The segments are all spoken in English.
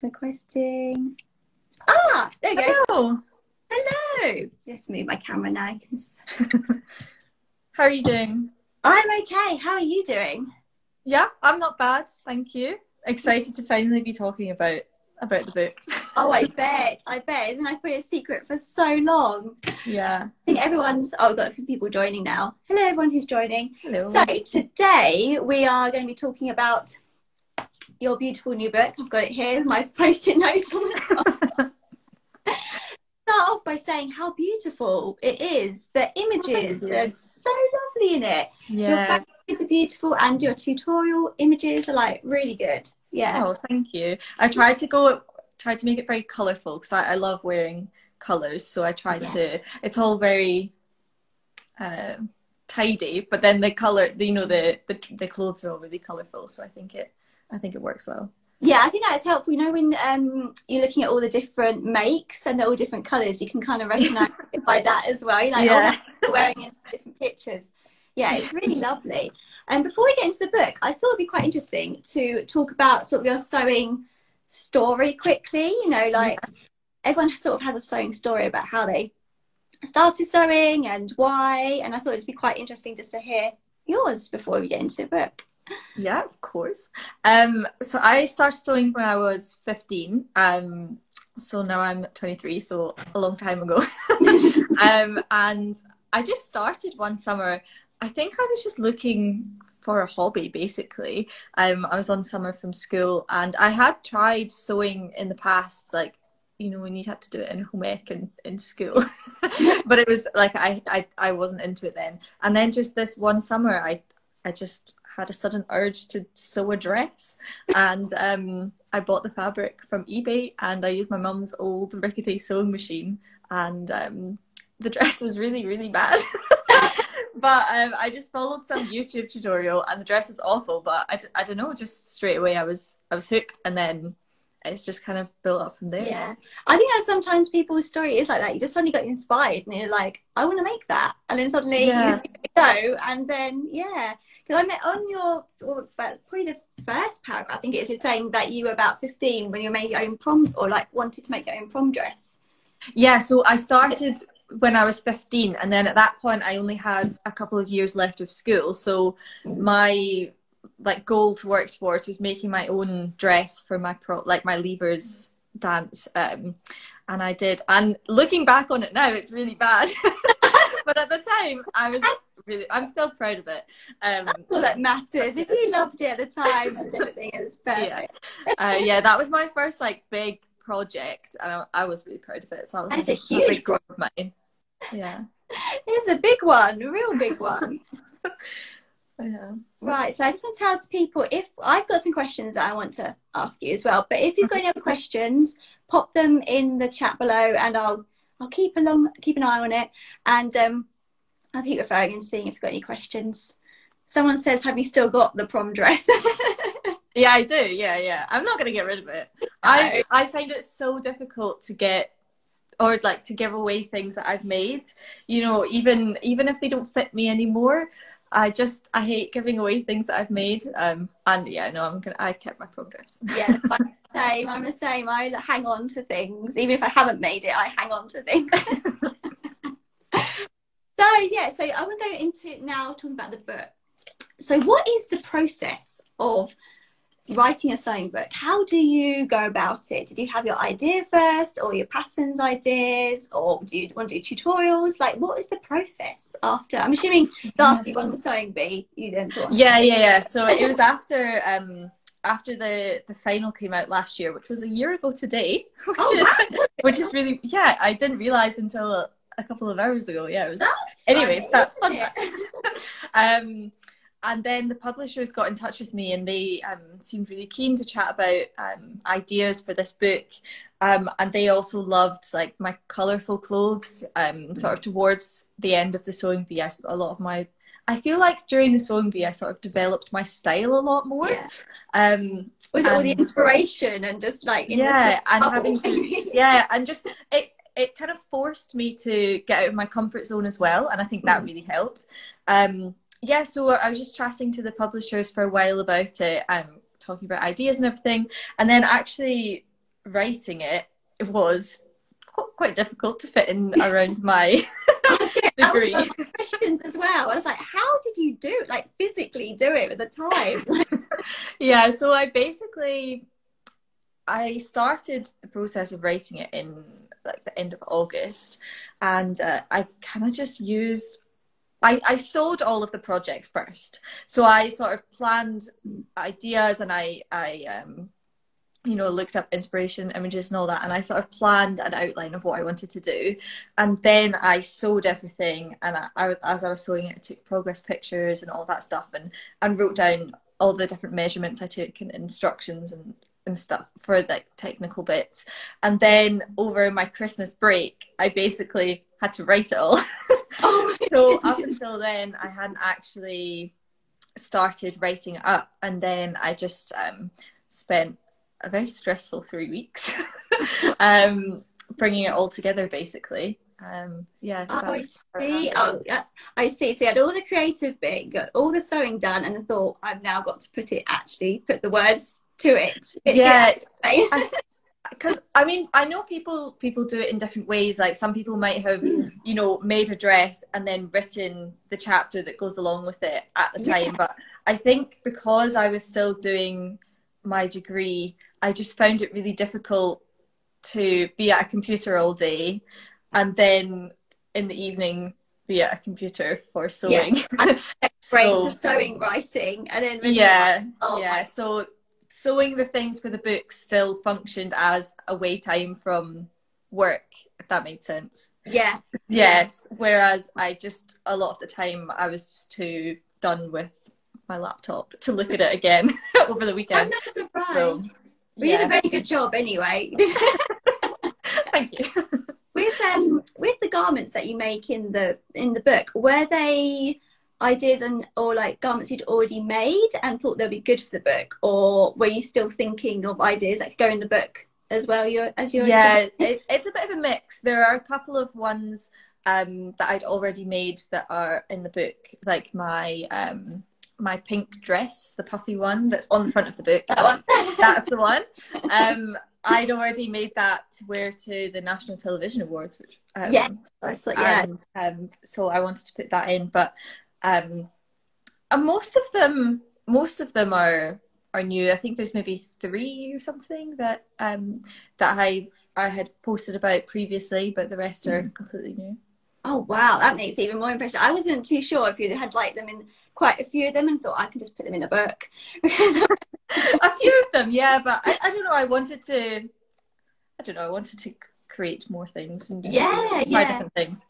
Requesting. Ah, there we go. Hello. Hello. Let's move my camera now. How are you doing? I'm okay. How are you doing? Yeah, I'm not bad, thank you. Excited to finally be talking about the book. Oh, I bet. And I put it a secret for so long. Yeah. I think everyone's... Oh, we've got a few people joining now. Hello, everyone who's joining. Hello. So today we are going to be talking about your beautiful new book. I've got it here with my post-it notes on the top. Start off by saying how beautiful it is. The images are so lovely in it. Yeah. Your photos are beautiful and your tutorial images are like really good. Yeah. Oh, thank you. I tried to make it very colourful because I love wearing colours. So I tried to. It's all very tidy, but then the colour, the clothes are all really colourful. So I think it works well. Yeah, I think that's helpful. You know, when you're looking at all the different makes and they're all different colours, you can kind of recognise it by that as well. You're like, oh, that's what wearing in different pictures. Yeah, it's really lovely. And before we get into the book, I thought it'd be quite interesting to talk about sort of your sewing story quickly. You know, like everyone sort of has a sewing story about how they started sewing and why. And I thought it'd be quite interesting just to hear yours before we get into the book. Yeah, of course. So I started sewing when I was 15. So now I'm 23, so a long time ago. And I just started one summer. I think I was just looking for a hobby, basically. I was on summer from school, and I had tried sewing in the past, like, you know, when you had to do it in home ec and in school. But it was like I wasn't into it then. And then just this one summer, I just had a sudden urge to sew a dress, and I bought the fabric from eBay, and I used my mum's old rickety sewing machine, and the dress was really, really bad. But I just followed some YouTube tutorial, and the dress was awful, but I don't know, just straight away I was hooked, and then it's just kind of built up from there. Yeah, I think that sometimes people's story is like that. You just suddenly got inspired and you're like, I want to make that, and then suddenly you just go, and then because I met on your probably the first paragraph, I think it is, you're saying that you were about 15 when you made your own prom, or like wanted to make your own prom dress. Yeah, so I started when I was 15, and then at that point I only had a couple of years left of school, so my goal to work towards was making my own dress for my my levers dance, and I did. And looking back on it now, it's really bad. But at the time, I'm still proud of it. That's all that matters. If you loved it at the time, everything is perfect. Yeah, that was my first big project, and I was really proud of it. So that was a huge big goal of mine. Yeah, it's a big one, a real big one. Yeah. Right, so I just want to tell people, if I've got some questions that I want to ask you as well, but if you've got any other questions, pop them in the chat below, and I'll keep an eye on it, and I'll keep referring and seeing if you've got any questions. Someone says, have you still got the prom dress? Yeah, I do. Yeah. I'm not going to get rid of it. I find it so difficult to get, or to give away things that I've made, you know, even if they don't fit me anymore. I hate giving away things that I've made. And yeah, no, I kept my prom dress. Yeah, I'm the same. I hang on to things. Even if I haven't made it, I hang on to things. So I want to go into now talking about the book. So what is the process of writing a sewing book? How do you go about it? Did you have your idea first, or your patterns ideas, or do you want to do tutorials? Like, what is the process after? I'm assuming it's after you won the sewing bee, you then thought. Yeah. So it was after the final came out last year, which was a year ago today, which is really, I didn't realize until a couple of hours ago. Yeah, it was. That's fun. And then the publishers got in touch with me, and they seemed really keen to chat about ideas for this book. And they also loved my colourful clothes. Sort of towards the end of the sewing bee, I feel like during the sewing bee, I sort of developed my style a lot more. Yeah. Was it all the inspiration and just and just it kind of forced me to get out of my comfort zone as well, and I think that really helped. So I was just chatting to the publishers for a while about it, talking about ideas and everything, and then actually writing it was quite difficult to fit in around my degree. That was my questions as well. I was like, how did you do it? Like physically do it with the time? Yeah, so I started the process of writing it in like the end of August, and I kind of just used. I sewed all of the projects first, so I sort of planned ideas, and I looked up inspiration images and all that, and I sort of planned an outline of what I wanted to do, and then I sewed everything, and as I was sewing it, I took progress pictures and all that stuff, and wrote down all the different measurements I took and instructions and stuff for like technical bits. And then over my Christmas break, I basically had to write it all. So up until then, I hadn't actually started writing it up, and then I just spent a very stressful 3 weeks bringing it all together, basically. I see. I see. So you had all the creative bit, got all the sewing done, and I thought, I've now got to put the words to it. Yeah. Because I mean, I know people do it in different ways. Like some people might have, made a dress and then written the chapter that goes along with it at the time. But I think because I was still doing my degree, I just found it really difficult to be at a computer all day and then in the evening be at a computer for sewing. To sewing, writing, and then so sewing the things for the book still functioned as away time from work, if that made sense. Yes. Whereas a lot of the time I was just too done with my laptop to look at it again over the weekend. I'm not surprised. You did a very good job anyway. Thank you. With the garments that you make in the book, were they ideas or like garments you'd already made and thought they'd be good for the book, or were you still thinking of ideas that could go in the book as well? It's a bit of a mix. There are a couple of ones that I'd already made that are in the book, like my pink dress, the puffy one that's on the front of the book. That one. That's the one. I'd already made that to wear to the National Television Awards, which so I wanted to put that in, but most of them are new. I think there's maybe 3 or something that I had posted about previously, but the rest are completely new. Oh wow, that makes even more impression. I wasn't too sure if you had like them in quite a few of them and thought I can just put them in a book. A few of them, yeah, but I don't know. I wanted to create more things and try different things.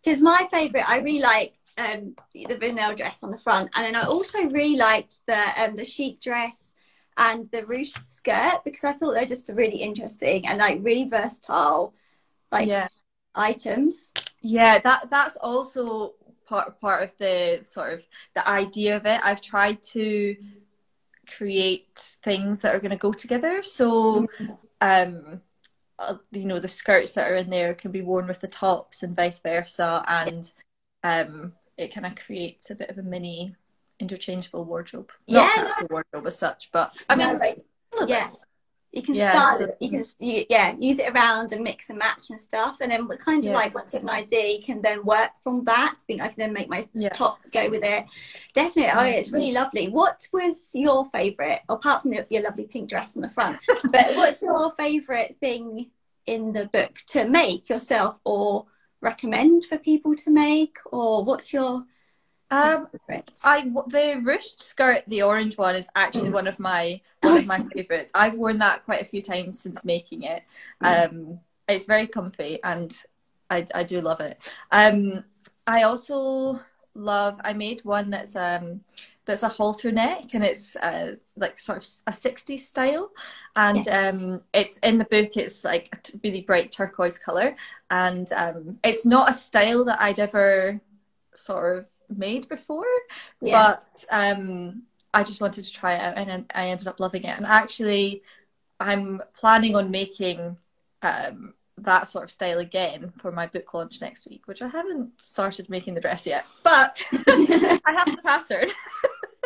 Because my favourite, I really like the vanilla dress on the front, and then I also really liked the chic dress and the ruched skirt, because I thought they were just really interesting and like really versatile items. Yeah, that's also part of the sort of the idea of it. I've tried to create things that are going to go together. So, the skirts that are in there can be worn with the tops and vice versa, and it kind of creates a bit of a mini interchangeable wardrobe. Not a wardrobe as such, but I mean, you can start it. You can use it around and mix and match and stuff, and then kind of like once you have an idea, you can then work from that. I think I can then make my top to go with it. Definitely. It's really lovely. What was your favourite, apart from your lovely pink dress on the front? But what's your favourite thing in the book to make yourself, or recommend for people to make, or what's your the ruched skirt, the orange one, is actually one of my favourites. I've worn that quite a few times since making it. It's very comfy and I do love it. I also I made one that's a halter neck, and it's like sort of a 60s style, and it's in the book. It's like a really bright turquoise colour, and it's not a style that I'd ever sort of made before, but I just wanted to try it out, and I ended up loving it. And actually I'm planning on making that sort of style again for my book launch next week, which I haven't started making the dress yet, but I have the pattern.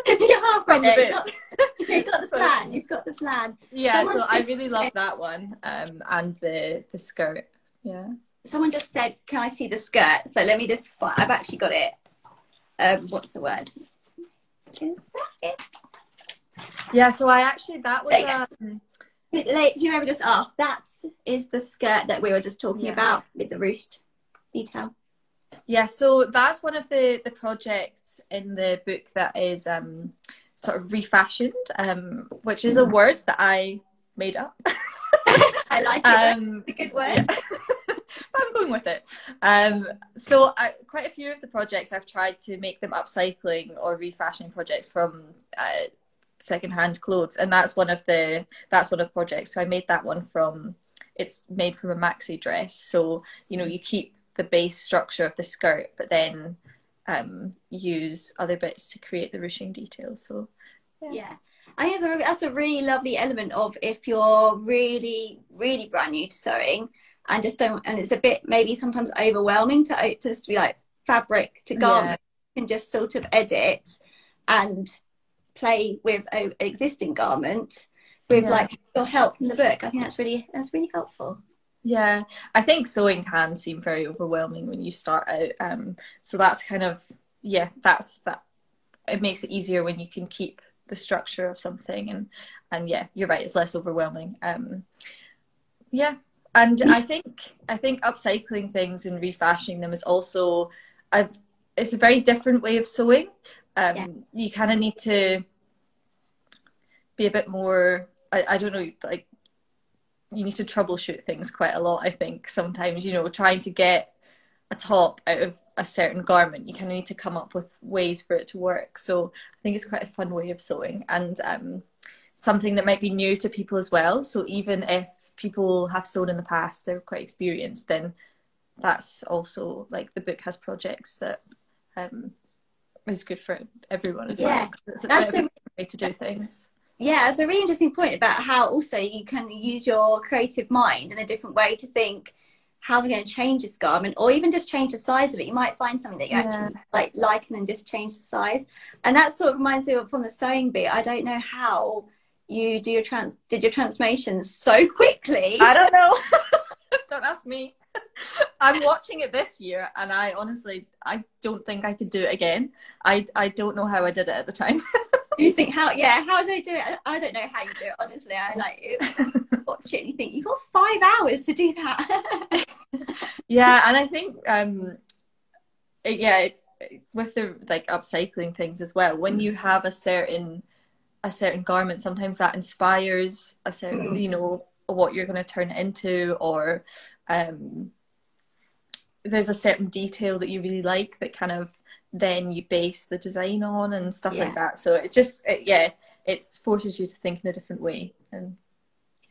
You're halfway from the there. book. You've got the plan. You've got the plan. Yeah, Someone's so I really love that one, and the skirt. Yeah. Someone just said, "Can I see the skirt?" So let me just. I've actually got it. What's the word? Is that it? Yeah. So I actually that was whoever just asked. That is the skirt that we were just talking about with the ruched detail. Yeah. So that's one of the projects in the book that is sort of refashioned, which is a word that I made up. I like it. It's a good word. Yeah. I'm going with it. So quite a few of the projects I've tried to make them upcycling or refashioning projects from secondhand clothes, and that's one of the projects. So I made that one it's made from a maxi dress. So you keep the base structure of the skirt, but then use other bits to create the ruching details. So yeah. I think that's a really lovely element of if you're really, really brand new to sewing and it's a bit maybe sometimes overwhelming to just be like fabric to garment. You can just sort of edit and play with an existing garment with like your help from the book. I think that's really helpful. Yeah, I think sewing can seem very overwhelming when you start out. So that's kind of that's that. It makes it easier when you can keep the structure of something, and yeah, you're right, it's less overwhelming. And I think upcycling things and refashioning them is also it's a very different way of sewing. You kind of need to be a bit more, I don't know, like you need to troubleshoot things quite a lot. I think sometimes, trying to get a top out of a certain garment, you kind of need to come up with ways for it to work. So I think it's quite a fun way of sewing, and something that might be new to people as well. So even if people have sewn in the past, they're quite experienced, then that's also like the book has projects that is good for everyone as well. That's a way to do things. Yeah, it's a really interesting point about how also you can use your creative mind in a different way to think, how am I going to change this garment, or even just change the size of it. You might find something that you actually like and then just change the size. And that sort of reminds me of from the sewing bit. I don't know how you did your transformations so quickly. I don't know. Don't ask me. I'm watching it this year, and I honestly don't think I could do it again. I don't know how I did it at the time. You think how did I do it? I don't know how you do it, honestly. I watch it and you think you've got 5 hours to do that. Yeah, and I think with the like upcycling things as well, when you have a certain garment, sometimes that inspires a certain what you're going to turn it into, or there's a certain detail that you really like that kind of then you base the design on and stuff like that. So it just it forces you to think in a different way. And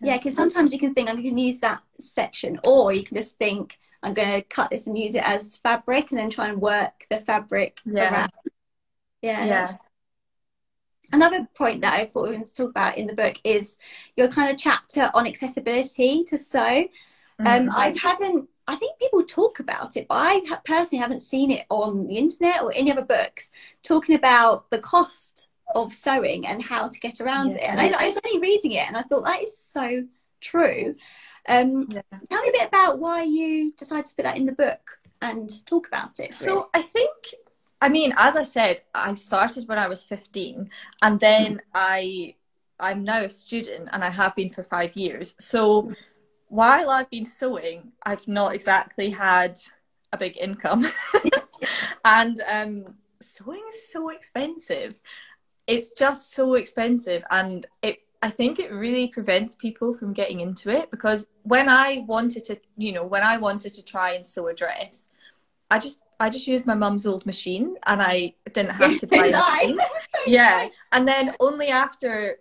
because sometimes you can think, I'm going to use that section, or you can just think, I'm going to cut this and use it as fabric, and then try and work the fabric around. Another point that I thought we were going to talk about in the book is your kind of chapter on accessibility to sew. I think people talk about it, but I personally haven't seen it on the internet or any other books talking about the cost of sewing and how to get around it. And I was only reading it and I thought that is so true. Tell me a bit about why you decided to put that in the book and talk about it. So I mean, as I said, I started when I was 15, and then I'm now a student, and I have been for 5 years. So while I've been sewing, I've not exactly had a big income. And sewing is so expensive. It's just so expensive, and I think it really prevents people from getting into it, because when I wanted to try and sew a dress, I just used my mum's old machine, and I didn't have to buy it. And then only after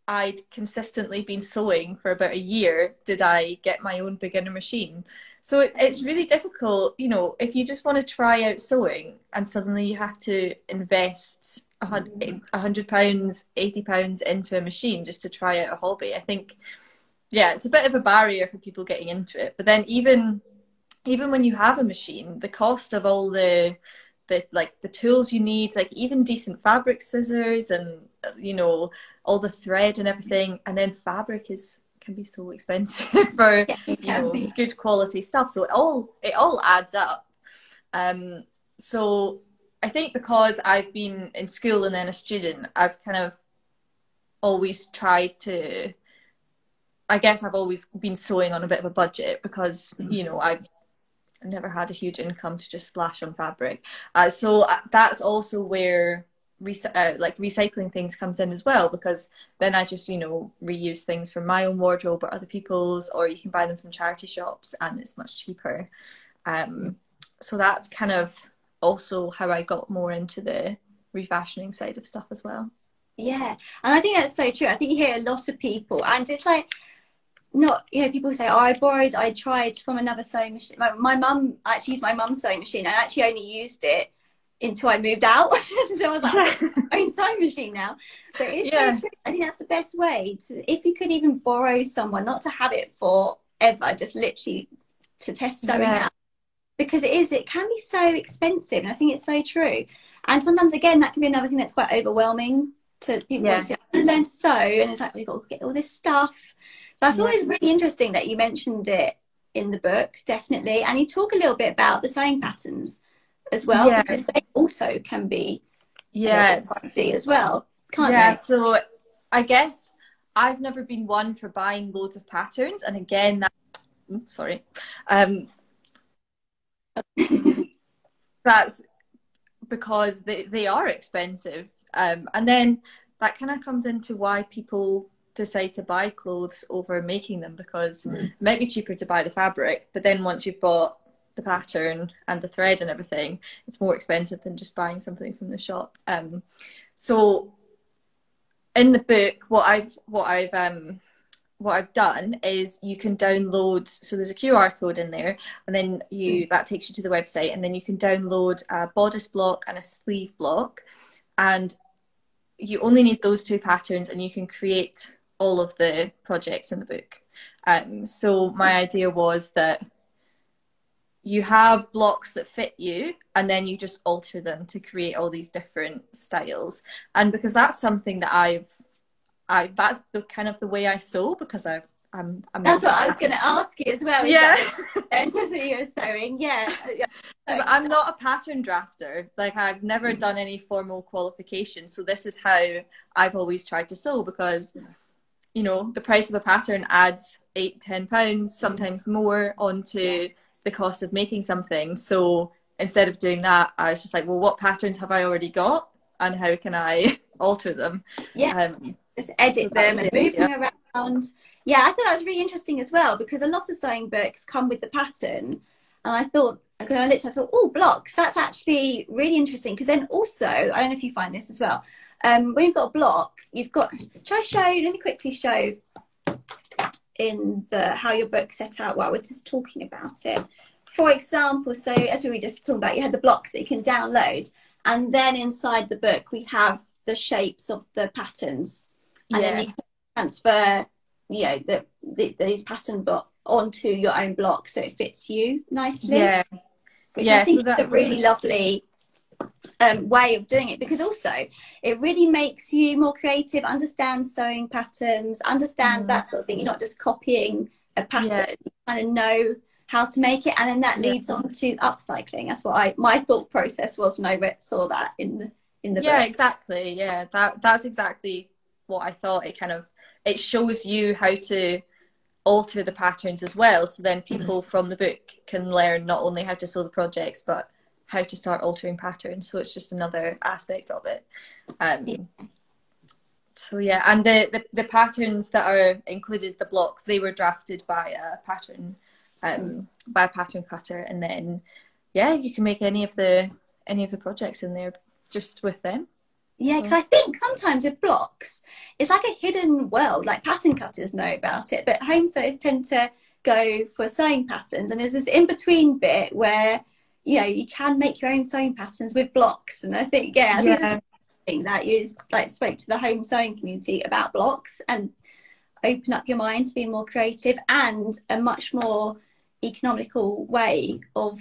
I'd consistently been sewing for about a year did I get my own beginner machine. So it's really difficult, if you just want to try out sewing and suddenly you have to invest £100, £80 into a machine just to try out a hobby. I think, it's a bit of a barrier for people getting into it. But then even when you have a machine, the cost of all the the tools you need, like even decent fabric scissors, and you know, all the thread and everything. And then fabric can be so expensive for good quality stuff. So it all adds up. So I think because I've been in school and then a student, I've kind of always tried to, I guess I've always been sewing on a bit of a budget because, you know, I've never had a huge income to just splash on fabric. So that's also where recycling things comes in as well, because then I just, you know, reuse things from my own wardrobe or other people's, or you can buy them from charity shops and it's much cheaper. So that's kind of also how I got more into the refashioning side of stuff as well. Yeah, and I think that's so true. I think you hear a lot of people, and it's like, not, you know, people say, oh, I tried from another sewing machine. My mum actually used my mum's sewing machine. I actually only used it until I moved out. So I was like, I own sewing machine now. But it's so true. I think that's the best way to, if you could even borrow someone, not to have it forever, just literally to test sewing out. Because it can be so expensive, and I think it's so true. And sometimes, again, that can be another thing that's quite overwhelming to people. I learn to sew, and it's like, we've got to get all this stuff. So I thought it was really interesting that you mentioned it in the book, definitely. And you talk a little bit about the sewing patterns as well, because they also can be pricey as well, can't they? So I guess I've never been one for buying loads of patterns, and again, that's because they are expensive, and then that kind of comes into why people decide to buy clothes over making them, because it might be cheaper to buy the fabric, but then once you've bought the pattern and the thread and everything, it's more expensive than just buying something from the shop. So in the book, what I've done is you can download, so there's a QR code in there, and then that takes you to the website, and then you can download a bodice block and a sleeve block, and you only need those two patterns, and you can create all of the projects in the book. So my idea was that you have blocks that fit you, and then you just alter them to create all these different styles. And because that's something that that's the kind of the way I sew, because I'm that's what I was going to ask you as well. And to see you're sewing, I'm not a pattern drafter. Like, I've never done any formal qualification, so this is how I've always tried to sew, because you know, the price of a pattern adds £8-10, sometimes more, onto the cost of making something. So instead of doing that, I was just like, well, what patterns have I already got, and how can I alter them? Just edit them and move them around. I thought that was really interesting as well, because a lot of sewing books come with the pattern, and I thought, oh, blocks, that's actually really interesting, because then also, I don't know if you find this as well, when you've got a block, you've got, let me quickly show in how your book set out while we're just talking about it. For example, so as we were just talking about, you had the blocks that you can download, and then inside the book we have the shapes of the patterns, and then you can transfer, you know, these pattern block onto your own block so it fits you nicely. Which I think is a really lovely way of doing it, because also it really makes you more creative, understand sewing patterns, understand that sort of thing. You're not just copying a pattern, you kind of know how to make it, and then that leads on to upcycling. That's what my thought process was when I saw that in the book. Exactly. That's exactly what I thought. It shows you how to alter the patterns as well, so then people from the book can learn not only how to sew the projects, but how to start altering patterns. So it's just another aspect of it. So and the patterns that are included, the blocks, they were drafted by a pattern cutter, and then you can make any of the projects in there just with them. Because I think sometimes with blocks, it's like a hidden world. Like, pattern cutters know about it, but home sewers tend to go for sewing patterns, and there's this in-between bit where, you know, you can make your own sewing patterns with blocks. And I think, I think it's just that you spoke to the home sewing community about blocks, and open up your mind to be more creative and a much more economical way of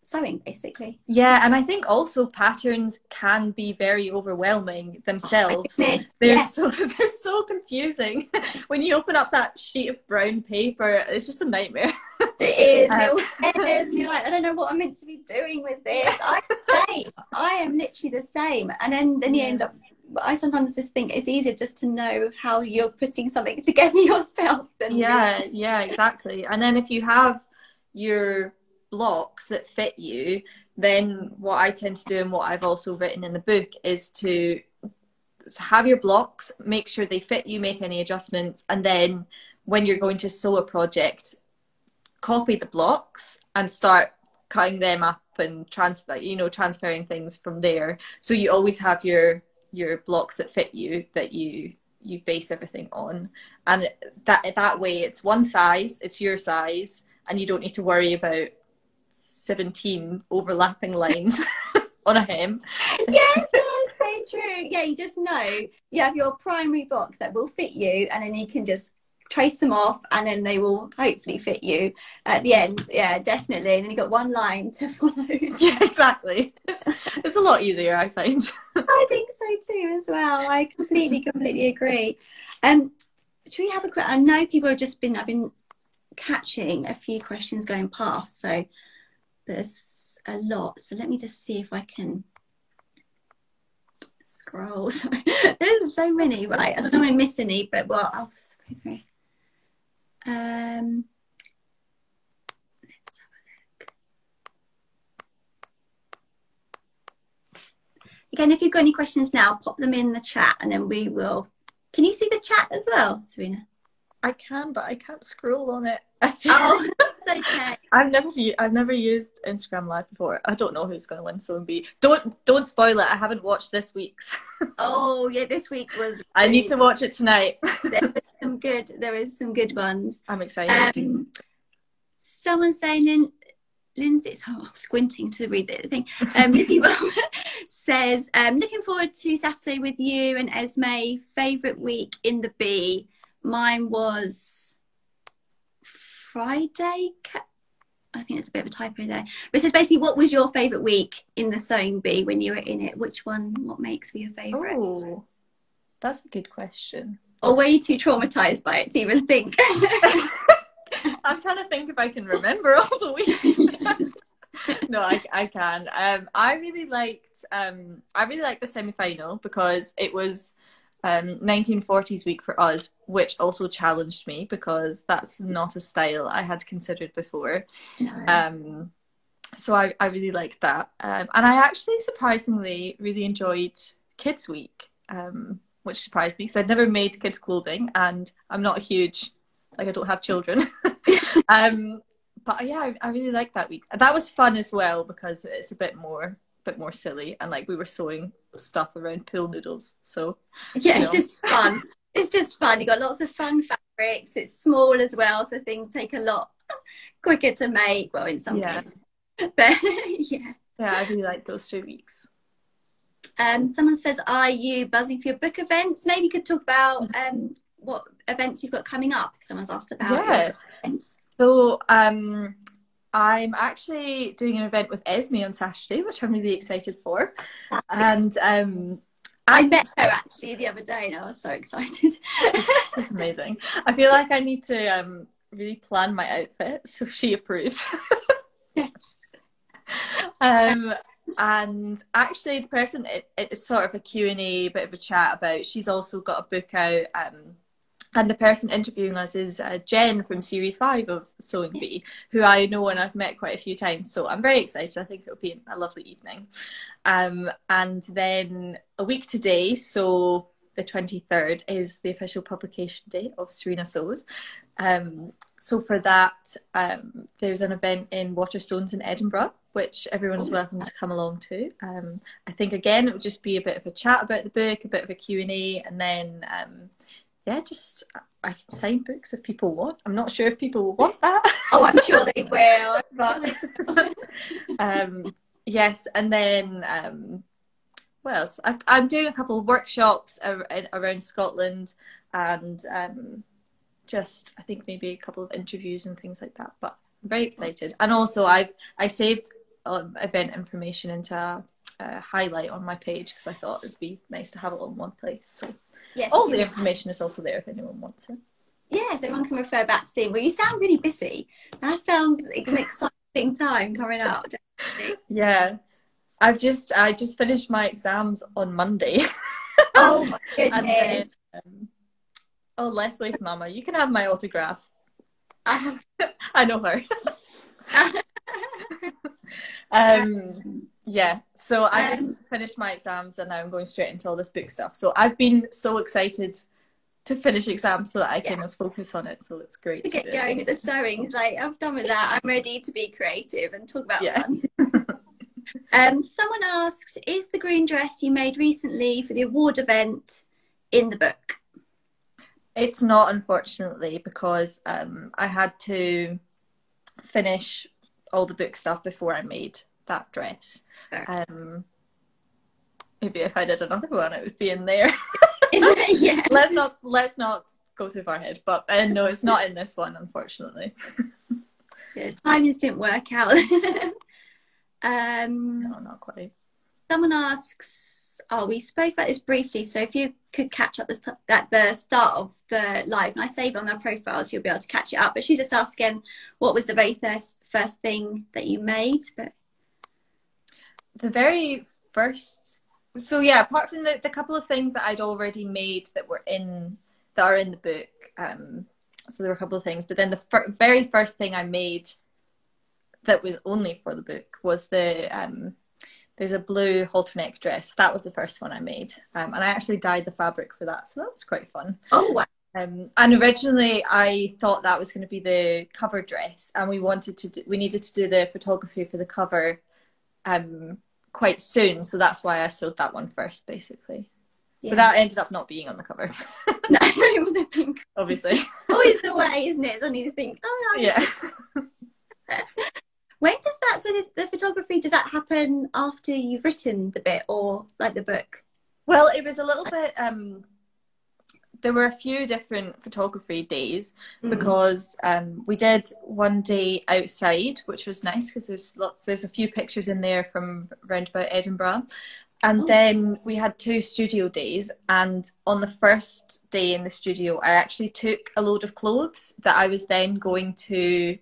sewing, basically. Yeah, and I think also patterns can be very overwhelming themselves. They're so confusing. When you open up that sheet of brown paper, it's just a nightmare. It is. It all says, you're like, I don't know what I'm meant to be doing with this. I am literally the same. And then you end up, I sometimes just think it's easier just to know how you're putting something together yourself than yeah, exactly. And then if you have your blocks that fit you, then what I tend to do, and what I've also written in the book, is to have your blocks, make sure they fit you, make any adjustments, and then when you're going to sew a project, copy the blocks and start cutting them up and transferring things from there. So you always have your blocks that fit you, that you base everything on, and that way it's one size, it's your size, and you don't need to worry about 17 overlapping lines on a hem. Yes, that's so true. Yeah, you just know you have your primary blocks that will fit you, and then you can just trace them off, and then they will hopefully fit you at the end. Yeah, definitely. And then you've got one line to follow. Yeah, exactly. It's a lot easier, I find. I think so too as well. I completely agree. Should we have a quick, I know people have just been, I've been catching a few questions going past, so there's a lot. So let me just see if I can scroll. Sorry. There's so many, right? I don't want to miss any, but well, I'll just go through. Let's have a look. Again, if you've got any questions now, pop them in the chat, and then we will. Can you see the chat as well, Serena? I can, but I can't scroll on it. Oh, that's okay. I've never used Instagram Live before. I don't know who's going to win Sewing Bee. Don't spoil it. I haven't watched this week's. Oh yeah, this week was. Really, I need to watch it tonight. There is some good ones. I'm excited. Someone's saying Lindsay. Oh, I'm squinting to read the thing. Lizzie says, looking forward to Saturday with you and Esme. Favourite week in the bee. Mine was Friday. I think it's a bit of a typo there. But it says basically, what was your favourite week in the Sewing Bee when you were in it? Which one, what makes for your favourite? Oh, that's a good question. Or were you too traumatised by it to even think? I'm trying to think if I can remember all the weeks. No, I can. I really liked the semi-final because it was 1940s week for us, which also challenged me because that's not a style I had considered before. No. So I really liked that, and I actually surprisingly really enjoyed Kids Week, which surprised me because I'd never made kids clothing, and I'm not a huge, I don't have children. But yeah, I really liked that week. That was fun as well because it's a bit more silly, and we were sewing stuff around pool noodles, so yeah, it's just fun. It's just fun. You got lots of fun fabrics. It's small as well, so things take a lot quicker to make, well, in some cases. But yeah, I really like those 2 weeks. Someone says, are you buzzing for your book events? Maybe you could talk about what events you've got coming up. Someone's asked about your events. So I'm actually doing an event with Esme on Saturday, which I'm really excited for. And I met her actually the other day, and I was so excited. She's amazing. I feel like I need to really plan my outfit so she approves. Yes. And actually the person, it's sort of a Q&A, bit of a chat about, she's also got a book out, and the person interviewing us is Jen from Series 5 of Sewing Bee, who I know and I've met quite a few times, so I'm very excited. I think it'll be a lovely evening. And then a week today, so the 23rd, is the official publication date of Serena Sews. So for that, there's an event in Waterstones in Edinburgh, which everyone is welcome to come along to. I think, again, it would just be a bit of a chat about the book, a bit of a Q&A, and then, just I can sign books if people want. I'm not sure if people will want that. Oh, I'm sure they will. But, yes, and then what else? I'm doing a couple of workshops around Scotland, and just I think maybe a couple of interviews and things like that. But I'm very excited, and also I saved event information into a highlight on my page, because I thought it'd be nice to have it all in one place. So yes, all the information is also there if anyone wants it. Yeah, so everyone can refer back to see. Well, you sound really busy. That sounds like an exciting time coming up. Definitely. Yeah, I just finished my exams on Monday. Oh my goodness! Then, oh, less waste, Mama. You can have my autograph. I know her. Yeah, so I just finished my exams and now I'm going straight into all this book stuff. So I've been so excited to finish exams so that I can focus on it. So it's great to get going with the sewing. It's like, I've done with that. I'm ready to be creative and talk about fun. Someone asked, is the green dress you made recently for the award event in the book? It's not, unfortunately, because I had to finish all the book stuff before I made that dress. Maybe if I did another one, it would be in there. Yeah. Let's not go too far ahead. But no, it's not in this one, unfortunately. Yeah, timings didn't work out. No, not quite. Someone asks, we spoke about this briefly, so if you could catch up at the start of the live, and I saved on our profiles, you'll be able to catch it up. But she's just asking, what was the very first thing that you made? But the very first, so yeah, apart from the couple of things that I'd already made that are in the book, so there were a couple of things, but then the very first thing I made that was only for the book was there's a blue halter neck dress. That was the first one I made, and I actually dyed the fabric for that, so that was quite fun. Oh wow. And originally I thought that was going to be the cover dress, and we needed to do the photography for the cover quite soon, so that's why I sewed that one first, basically. Yeah. But that ended up not being on the cover. No, it would have been obviously. Always the way, isn't it? So I need to think, oh no. Yeah. When does that, so the photography, does that happen after you've written the bit or like the book? Well, it was a little bit, there were a few different photography days because we did one day outside, which was nice because there's a few pictures in there from round about Edinburgh. And then we had 2 studio days, and on the first day in the studio, I actually took a load of clothes that I was then going to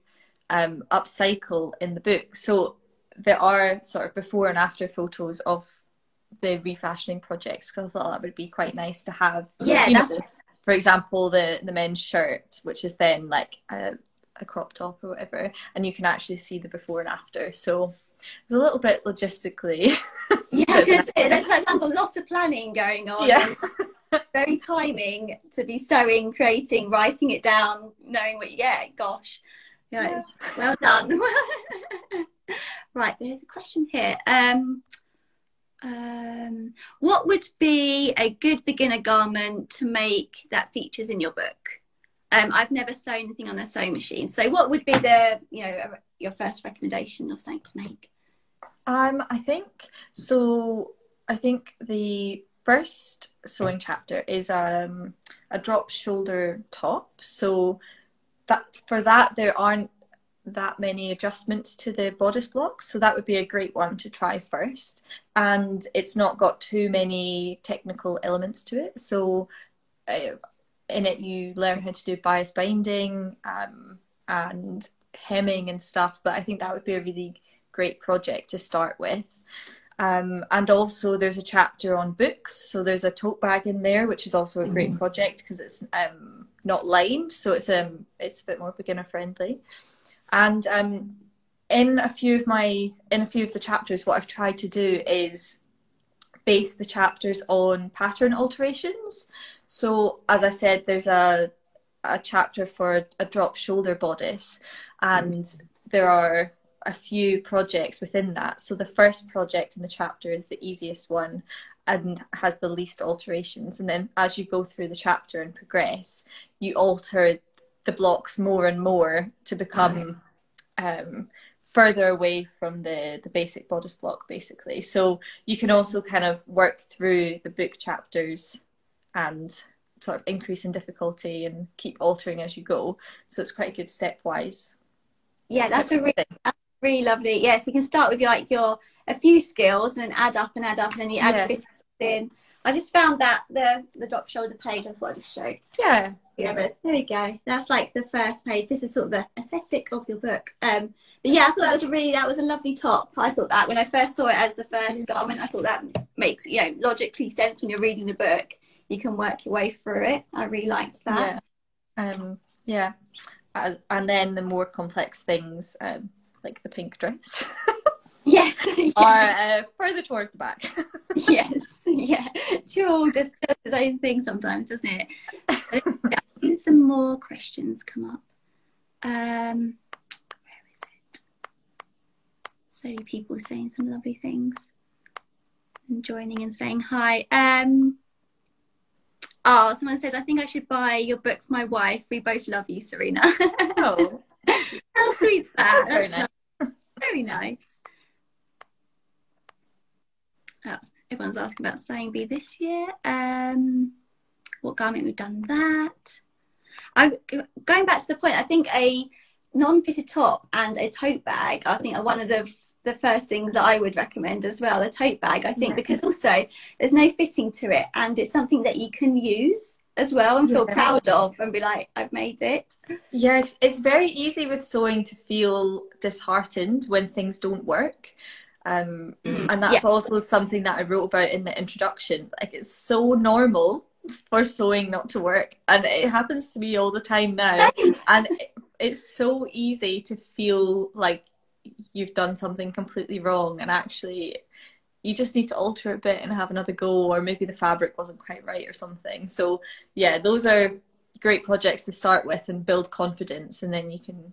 upcycle in the book. So there are sort of before and after photos of the refashioning projects, because I thought that would be quite nice to have. Yeah, that's for example, the men's shirt, which is then like a crop top or whatever, and you can actually see the before and after. So it was a little bit logistically. Yeah, I was going to say, that sounds a lot of planning going on. Yeah. Very timing to be sewing, creating, writing it down, knowing what you get. Gosh. Yeah. Well done. Right, there's a question here. What would be a good beginner garment to make that features in your book? I've never sewn anything on a sewing machine, so what would be your first recommendation of something to make? I think the first sewing chapter is a drop shoulder top. So for that there aren't that many adjustments to the bodice blocks, so that would be a great one to try first, and it's not got too many technical elements to it. So in it you learn how to do bias binding and hemming and stuff, but I think that would be a really great project to start with. And also there's a chapter on books, so there's a tote bag in there, which is also a great project because it's not lined, so it's a bit more beginner friendly. And in a few of the chapters, what I've tried to do is base the chapters on pattern alterations. So as I said, there's a chapter for a drop shoulder bodice, and there are a few projects within that. So the first project in the chapter is the easiest one and has the least alterations, and then as you go through the chapter and progress, you alter the blocks more and more to become further away from the basic bodice block, basically. So you can also kind of work through the book chapters and sort of increase in difficulty and keep altering as you go. So it's quite good stepwise. Yeah, that's a really really lovely. Yeah, so you can start with your a few skills and then add up, and then you add fittings in. I just found that the drop shoulder page I thought I'd just show. Yeah. Yeah, but there you go. That's like the first page. This is sort of the aesthetic of your book. But yeah, I thought that was a lovely top. I thought that when I first saw it as the first garment, I thought that makes, you know, logically sense when you're reading the book. You can work your way through it. I really liked that. Yeah. And then the more complex things, like the pink dress. Yes. Are further towards the back. Yes. Yeah. Tulle just does its own thing sometimes, doesn't it? Yeah, some more questions come up. Where is it? So many people saying some lovely things and joining and saying hi. Oh, someone says, I think I should buy your book for my wife. We both love you, Serena. Oh. How sweet's that? That's very nice. Very nice. Oh, everyone's asking about sewing bee this year. What garment we've done that. Going back to the point, I think a non-fitted top and a tote bag, I think, are one of the first things that I would recommend as well. A tote bag, I think, because also there's no fitting to it, and it's something that you can use as well and feel proud of and be like, I've made it. Yeah, it's very easy with sewing to feel disheartened when things don't work. And that's also something that I wrote about in the introduction. Like, it's so normal for sewing not to work, and it happens to me all the time now. And it's so easy to feel like you've done something completely wrong, and actually you just need to alter a bit and have another go, or maybe the fabric wasn't quite right or something. So yeah, those are great projects to start with and build confidence, and then you can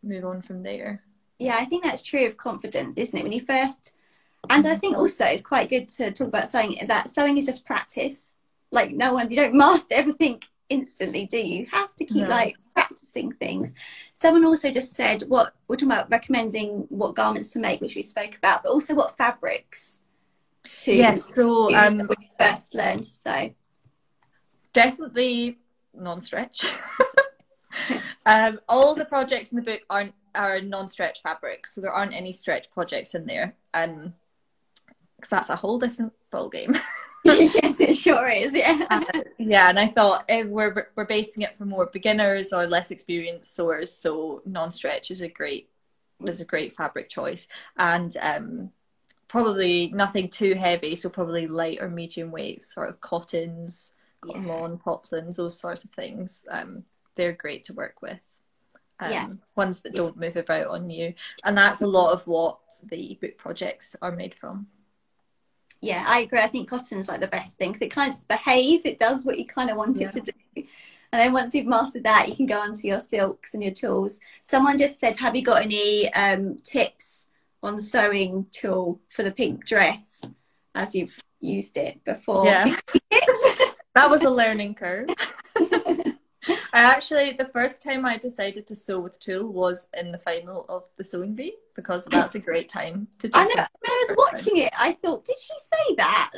move on from there. Yeah, I think that's true of confidence, isn't it? When you first, and I think also it's quite good to talk about sewing, that sewing is just practice. Like, you don't master everything instantly, do you? You have to keep practicing things. Someone also just said we're talking about recommending what garments to make, which we spoke about, but also what fabrics to use when you first learned. So definitely non-stretch. All the projects in the book are non-stretch fabrics, so there aren't any stretch projects in there, because that's a whole different ball game. Yes, it sure is. Yeah. And I thought we're basing it for more beginners or less experienced sewers, so non-stretch is a great fabric choice, and probably nothing too heavy, so probably light or medium weight, sort of cottons, cotton lawn, poplins, those sorts of things. They're great to work with. Ones that don't move about on you, and that's a lot of what the book projects are made from. Yeah, I agree. I think cotton's like the best thing because it kind of just behaves. It does what you kind of want it to do. And then once you've mastered that, you can go on to your silks and your tulles. Someone just said, have you got any tips on sewing tulle for the pink dress as you've used it before? Yeah. That was a learning curve. The first time I decided to sew with tulle was in the final of the sewing bee, because that's a great time to do. I know, when I was watching it, I thought, did she say that?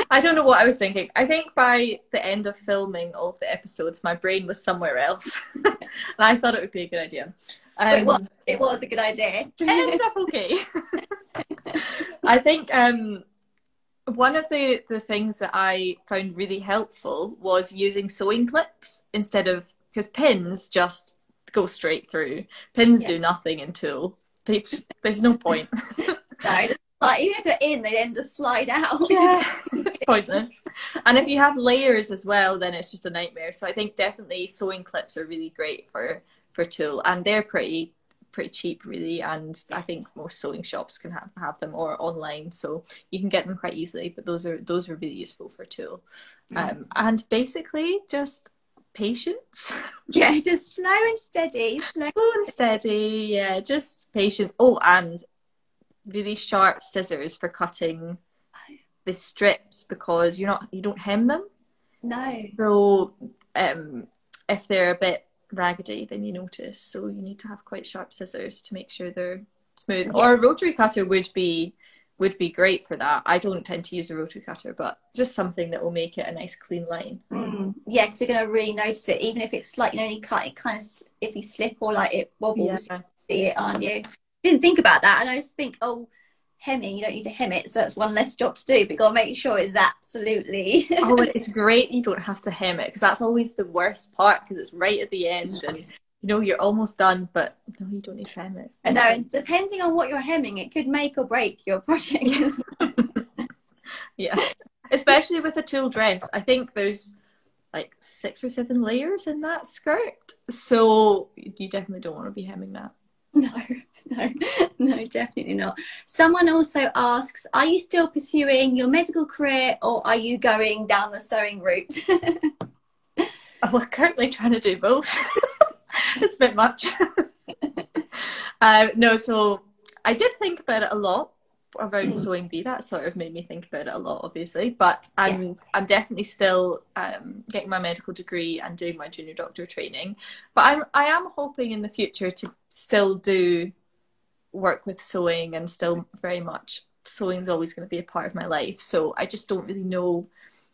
I don't know what I was thinking. I think by the end of filming all of the episodes, my brain was somewhere else. And I thought it would be a good idea. It was a good idea. It ended up okay. I think one of the things that I found really helpful was using sewing clips instead of, because pins just go straight through. Pins do nothing in tulle. There's no point. No, like, even if they're in, they then just slide out. Yeah, it's pointless. And if you have layers as well, then it's just a nightmare. So I think definitely sewing clips are really great for tulle, and they're pretty cheap, really, and I think most sewing shops can have them, or online, so you can get them quite easily. But those are really useful for tulle. And basically just patience. Yeah, just slow and steady. Yeah, just patience. Oh, and really sharp scissors for cutting the strips, because you don't hem them. No. So if they're a bit raggedy, then you notice, so you need to have quite sharp scissors to make sure they're smooth. Or a rotary cutter would be would be great for that. I don't tend to use a rotary cutter, but just something that will make it a nice clean line. Yeah, because you're going to really notice it, even if it's slightly only cut, it kind of, if you slip or like it wobbles, you see it, aren't you? Didn't think about that, and I just think, oh, hemming, you don't need to hem it, so that's one less job to do, but you got to make sure it's absolutely oh, it's great you don't have to hem it, because that's always the worst part, because it's right at the end and you know you're almost done, but no, you don't need to hem it. No, and depending on what you're hemming, it could make or break your project as well. Yeah, especially with a tulle dress. I think there's like 6 or 7 layers in that skirt, so you definitely don't want to be hemming that. No, definitely not. Someone also asks, are you still pursuing your medical career, or are you going down the sewing route? Oh, we're currently trying to do both. It's a bit much. No, so I did think about it a lot around sewing bee. That sort of made me think about it a lot, obviously, but I'm definitely still getting my medical degree and doing my junior doctor training, but I am hoping in the future to still do work with sewing, and still very much sewing is always going to be a part of my life, so I just don't really know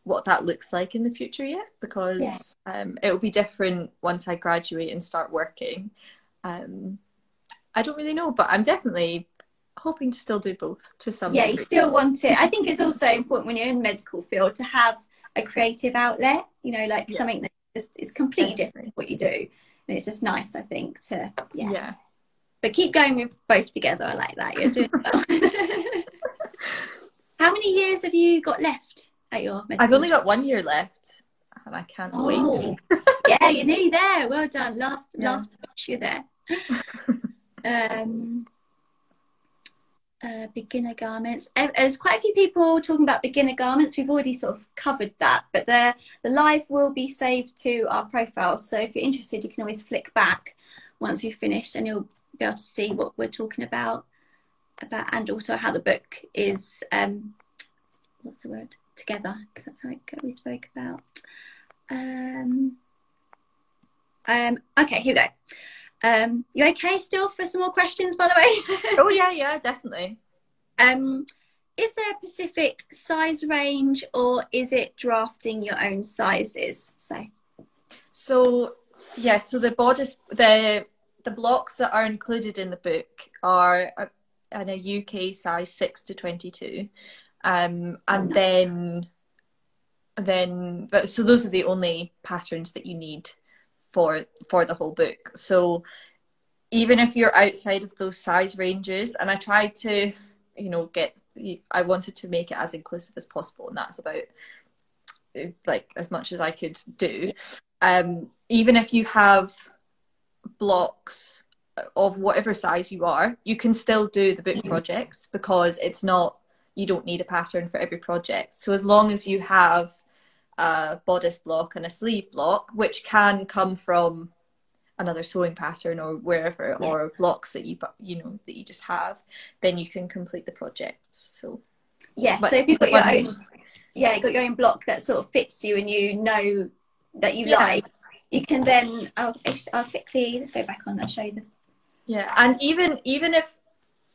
what that looks like in the future yet, because it'll be different once I graduate and start working. I don't really know, but I'm definitely hoping to still do both to some degree. You still want it. I think it's also important when you're in the medical field to have a creative outlet, you know, like something that is completely different what you do, and it's just nice, I think, to but keep going with both together. I like that. You're doing well. How many years have you got left at your medical? I've only got 1 year left, and I can't wait. Yeah, you're nearly there. Well done. Last push, you're there. Beginner garments. There's quite a few people talking about beginner garments. We've already sort of covered that, but the live will be saved to our profile, so if you're interested you can always flick back once you've finished and you'll be able to see what we're talking about, and also how the book is what's the word, together, because that's how we spoke about. Okay, here we go. You okay still for some more questions, by the way? Oh yeah, definitely. Is there a specific size range, or is it drafting your own sizes? So the bodice, the blocks that are included in the book are in a UK size 6 to 22, and then so those are the only patterns that you need for the whole book. So even if you're outside of those size ranges, and I tried to, you know, I wanted to make it as inclusive as possible, and that's about like as much as I could do. Even if you have blocks of whatever size you are, you can still do the book projects, because you don't need a pattern for every project. So as long as you have a bodice block and a sleeve block, which can come from another sewing pattern or wherever, or blocks that you just have, then you can complete the projects. So so if you've got your own block that sort of fits you and you know that you like, you can then I'll quickly, let's go back on, I'll show you them. And even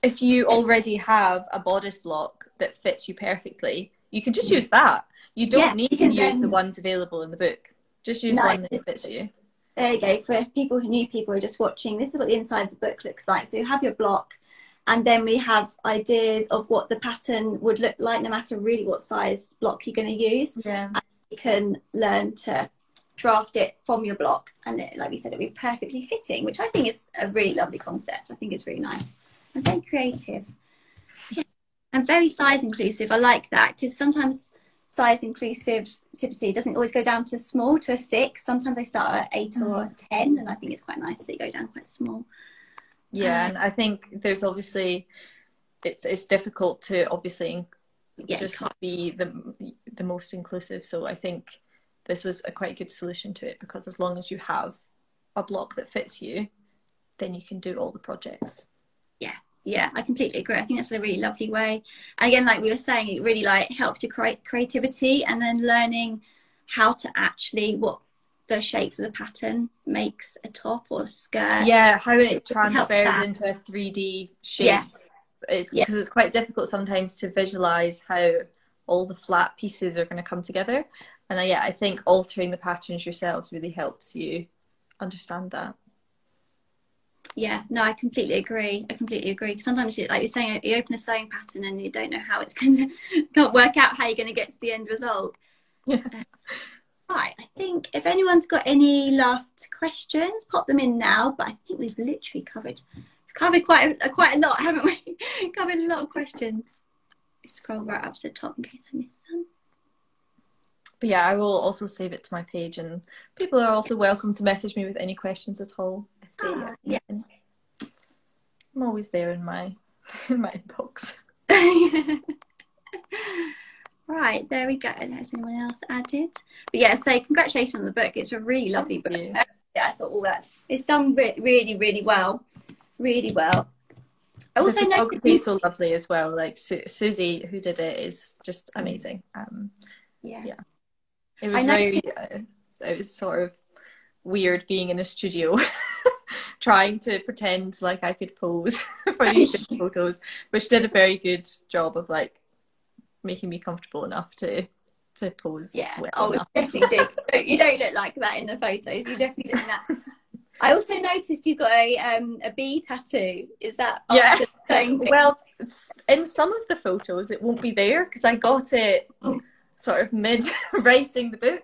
if you already have a bodice block that fits you perfectly, you can just use that. You don't need to use the ones available in the book. Just use one that fits you. There you go. For new people who are just watching, this is what the inside of the book looks like. So you have your block, and then we have ideas of what the pattern would look like, no matter really what size block you're going to use. And you can learn to draft it from your block, and like we said, it'll be perfectly fitting, which I think is a really lovely concept. I think it's really nice and very creative. And very size inclusive. I like that, because sometimes size inclusivity doesn't always go down to small, to a 6. Sometimes they start at 8 or 10, and I think it's quite nice that you go down quite small. And I think there's obviously it's difficult to obviously just be the most inclusive. So I think this was a quite good solution to it, because as long as you have a block that fits you, then you can do all the projects. Yeah, I completely agree. I think that's a really lovely way. And again, like we were saying, it really helps your creativity, and then learning how to actually, what the shapes of the pattern makes a top or skirt. How it transfers into a 3D shape. It's because it's quite difficult sometimes to visualize how all the flat pieces are going to come together. And I think altering the patterns yourselves really helps you understand that. Yeah, no, I completely agree. Because sometimes, like you're saying, you open a sewing pattern and you don't know how it's going to, can't work out how you're going to get to the end result. Yeah. Right, I think if anyone's got any last questions, pop them in now. But I think we've literally covered quite a lot, haven't we? Covered a lot of questions. Scroll right up to the top in case I missed some. But yeah, I will also save it to my page, and people are also welcome to message me with any questions at all. If they, I'm always there in my inbox. Right, there we go. Has anyone else added? But yeah, so congratulations on the book. It's a really lovely book. Yeah, I thought it's done really, really well. Really well. I also know it's so lovely as well. Like Susie, who did it, is just amazing. Yeah. It was it was sort of weird being in a studio trying to pretend like I could pose for these photos, but she did a very good job of like making me comfortable enough to pose. Well enough. You definitely did. You don't look like that in the photos. You definitely did that. I also noticed you've got a bee tattoo. Is that well, in some of the photos it won't be there because I got it sort of mid writing the book.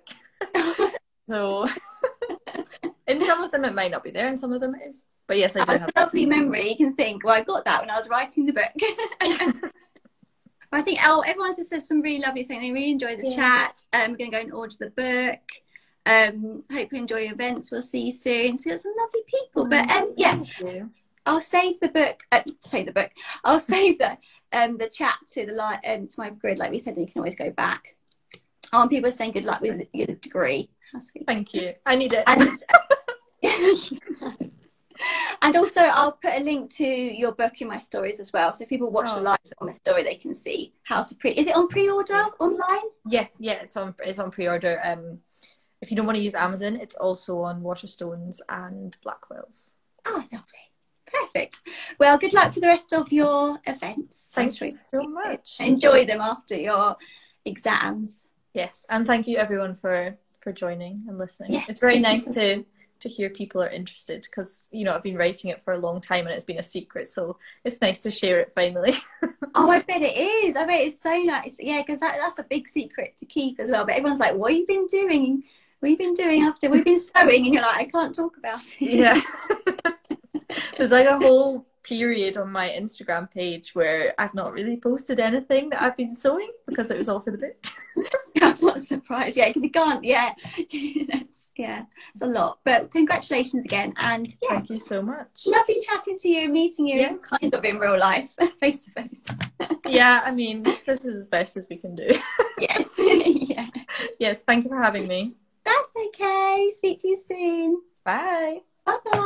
So in some of them it might not be there, and some of them it is. But yes, I do have a lovely memory. You can think, well, I got that when I was writing the book. I think everyone just says some really lovely things. They really enjoy the chat. We're going to go and order the book. Hope you enjoy your events. We'll see you soon. See some lovely people. But I'll save the book. I'll save the chat to to my grid, like we said, and you can always go back. People are saying good luck with your degree. Thank you. I need it. And also, I'll put a link to your book in my stories as well. So if people watch the live on my story, they can see how to Is it on pre-order online? Yeah, it's on pre-order. If you don't want to use Amazon, it's also on Waterstones and Blackwell's. Oh, lovely. Perfect. Well, good luck for the rest of your events. Thank you so much. Enjoy them after your exams. Yes, and thank you everyone for joining and listening. Yes, it's very nice to hear people are interested because, I've been writing it for a long time and it's been a secret, so it's nice to share it finally. Oh, I bet it is. I bet it's so nice. Yeah, because that's a big secret to keep as well. But everyone's like, what have you been doing? What have you been doing after we've been sewing? And you're like, I can't talk about it. Yeah. There's like a whole period on my Instagram page where I've not really posted anything that I've been sewing because it was all for the book. I'm not surprised. Yeah, because you can't. Yeah. It's a lot. But congratulations again. And thank you so much. Lovely chatting to you, meeting you kind of in real life, face to face. Yeah, I mean, this is as best as we can do. Yes. Yes, thank you for having me. That's okay. Speak to you soon. Bye. Bye-bye.